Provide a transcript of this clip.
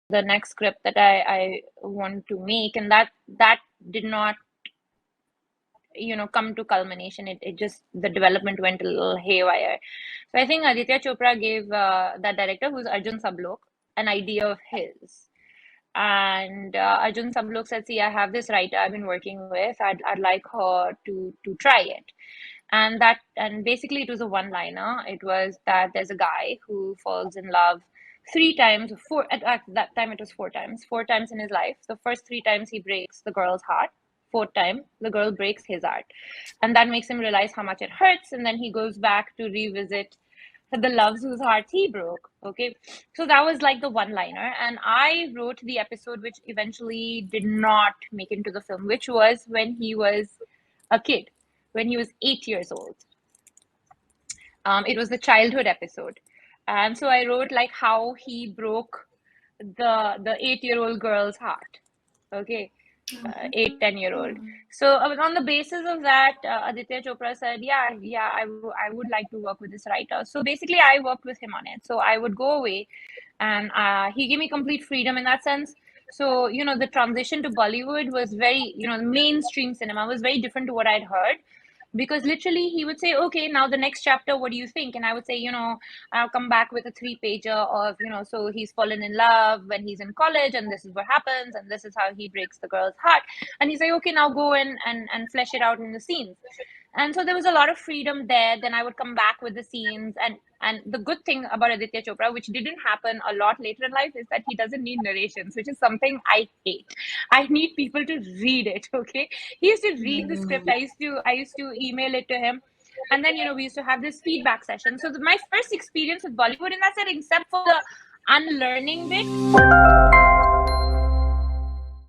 the next script that I want to make, and that did not come to culmination. It just, the development went a little haywire. So I think Aditya Chopra gave that director, who's Arjun Sablok, an idea of his. And Arjun Sablok said, "See, I have this writer I've been working with. I'd like her to try it." And basically it was a one-liner. It was that there's a guy who falls in love three times, four at that time it was four times in his life. The first three times he breaks the girl's heart. Fourth time the girl breaks his heart, and that makes him realize how much it hurts. And then he goes back to revisit the loves whose hearts he broke. Okay, so that was like the one liner, and I wrote the episode which eventually did not make into the film, which was when he was a kid, when he was 8 years old. It was the childhood episode, and so I wrote like how he broke the 8-year-old girl's heart. Okay, 8-10-year-old. So on the basis of that, Aditya Chopra said, yeah, I would like to work with this writer. So basically I worked with him on it. So I would go away, and he gave me complete freedom in that sense. So the transition to Bollywood was very, mainstream cinema was very different to what I'd heard, because literally he would say, okay, now the next chapter, what do you think? And I would say, I'll come back with a 3-pager of, so he's fallen in love when he's in college, and this is what happens, and this is how he breaks the girl's heart. And he's like, okay, now go and flesh it out in the scenes. And so there was a lot of freedom there. Then I would come back with the scenes. And the good thing about Aditya Chopra, which didn't happen a lot later in life, is that he doesn't need narrations, which is something I hate. I need people to read it. Okay, he used to read the script. I used to email it to him, and then we used to have this feedback session. So my first experience with Bollywood in that set, except for the unlearning bit,